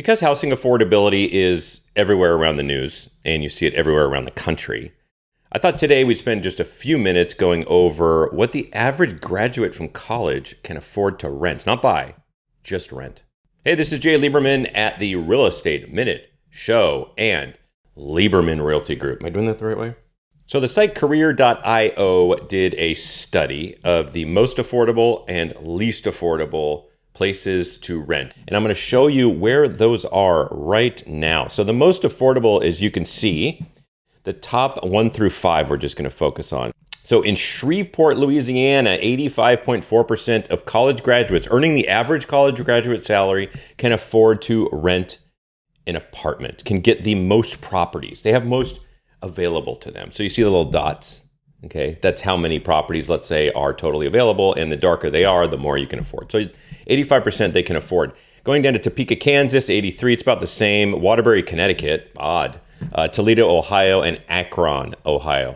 Because housing affordability is everywhere around the news, and you see it everywhere around the country, I thought today we'd spend just a few minutes going over what the average graduate from college can afford to rent. Not buy, just rent. Hey, this is Jay Lieberman at the Real Estate Minute Show and Lieberman Realty Group. Am I doing that the right way? So the site career.io did a study of the most affordable and least affordable places to rent. And I'm going to show you where those are right now. So the most affordable, as you can see, the top 1 through 5 we're just going to focus on. So in Shreveport, Louisiana, 85.4% of college graduates earning the average college graduate salary can afford to rent an apartment, can get the most properties. They have most available to them. So you see the little dots, okay? That's how many properties, let's say, are totally available. And the darker they are, the more you can afford. So 85% they can afford. Going down to Topeka, Kansas, 83, it's about the same. Waterbury, Connecticut, odd. Toledo, Ohio, and Akron, Ohio.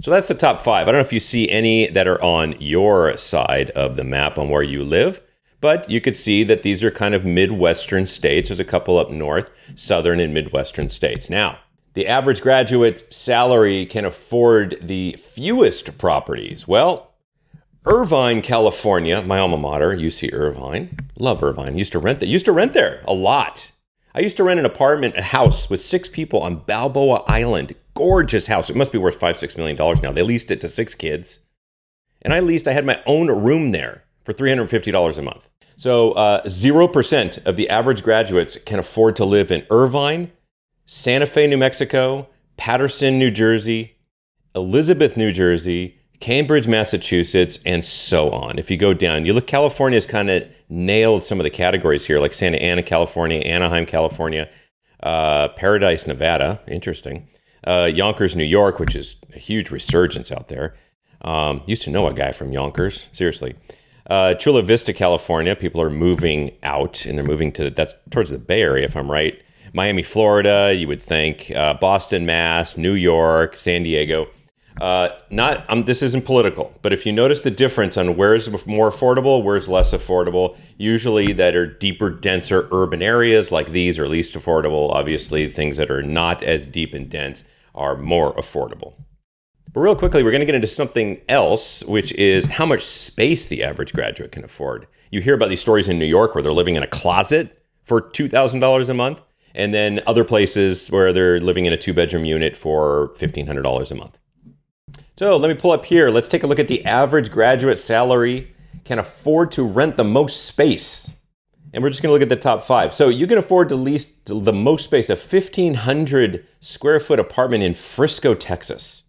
So that's the top 5. I don't know if you see any that are on your side of the map on where you live, but you could see that these are kind of Midwestern states. There's a couple up north, Southern and Midwestern states. Now, the average graduate salary can afford the fewest properties. Well, Irvine, California, my alma mater, UC Irvine. Love Irvine. Used to rent there a lot. I used to rent an apartment, a house with 6 people on Balboa Island. Gorgeous house. It must be worth $5-6 million now. They leased it to 6 kids. And I had my own room there for $350 a month. So 0% of the average graduates can afford to live in Irvine, Santa Fe, New Mexico, Paterson, New Jersey, Elizabeth, New Jersey, Cambridge, Massachusetts, and so on. If you go down, you look, California's kind of nailed some of the categories here, like Santa Ana, California, Anaheim, California, Paradise, Nevada, interesting. Yonkers, New York, which is a huge resurgence out there. Used to know a guy from Yonkers, seriously. Chula Vista, California, people are moving out, and they're moving that's towards the Bay Area, if I'm right. Miami, Florida, you would think, Boston, Mass, New York, San Diego. This isn't political, but if you notice the difference on where's more affordable, where's less affordable, usually that are deeper, denser urban areas like these are least affordable. Obviously, things that are not as deep and dense are more affordable. But real quickly, we're going to get into something else, which is how much space the average graduate can afford. You hear about these stories in New York where they're living in a closet for $2,000 a month, and then other places where they're living in a 2-bedroom unit for $1,500 a month. So let me pull up here. Let's take a look at the average graduate salary can afford to rent the most space. And we're just going to look at the top 5. So you can afford to lease the most space, a 1,500 square foot apartment in Frisco, Texas.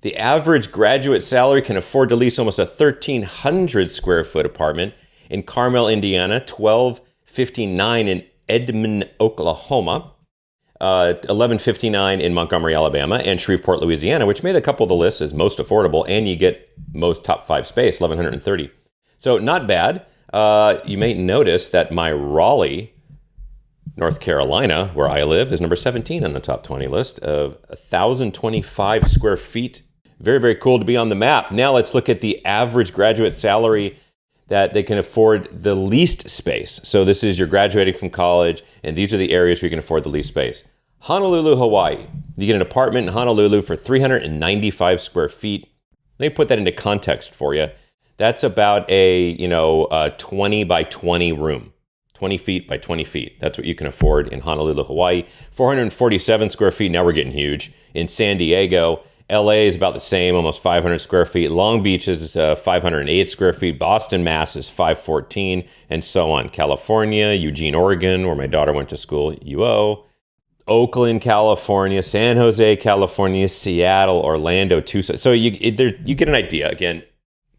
The average graduate salary can afford to lease almost a 1,300 square foot apartment in Carmel, Indiana, 1,259 in Edmond, Oklahoma, 1159 in Montgomery, Alabama, and Shreveport, Louisiana, which made a couple of the lists as most affordable, and you get most top 5 space, 1,130. So not bad. You may notice that my Raleigh, North Carolina, where I live, is number 17 on the top 20 list of 1,025 square feet. Very, very cool to be on the map. Now let's look at the average graduate salary that they can afford the least space. So this is you're graduating from college, and these are the areas where you can afford the least space. Honolulu, Hawaii. You get an apartment in Honolulu for 395 square feet. Let me put that into context for you. That's about a 20 by 20 room. 20 feet by 20 feet. That's what you can afford in Honolulu, Hawaii. 447 square feet. Now we're getting huge. In San Diego, LA is about the same, almost 500 square feet. Long Beach is 508 square feet. Boston, Mass is 514, and so on. California, Eugene, Oregon, where my daughter went to school, UO. Oakland, California, San Jose, California, Seattle, Orlando, Tucson. So you get an idea. Again,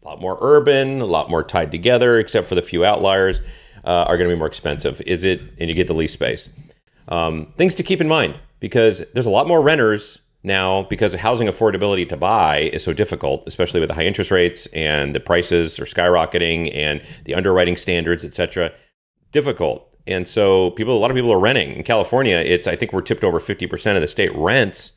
a lot more urban, a lot more tied together, except for the few outliers are going to be more expensive. And you get the lease space. Things to keep in mind, because there's a lot more renters now because housing affordability to buy is so difficult, especially with the high interest rates and the prices are skyrocketing and the underwriting standards, et cetera. Difficult. And so a lot of people are renting. In California, I think we're tipped over 50% of the state rents.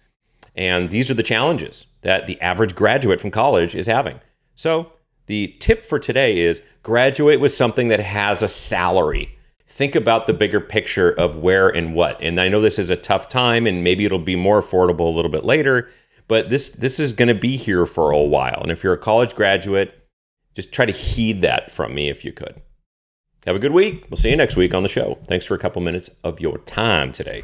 And these are the challenges that the average graduate from college is having. So the tip for today is graduate with something that has a salary. think about the bigger picture of where and what. And I know this is a tough time, and maybe it'll be more affordable a little bit later, but this is going to be here for a while. And if you're a college graduate, just try to heed that from me if you could. Have a good week. We'll see you next week on the show. Thanks for a couple minutes of your time today.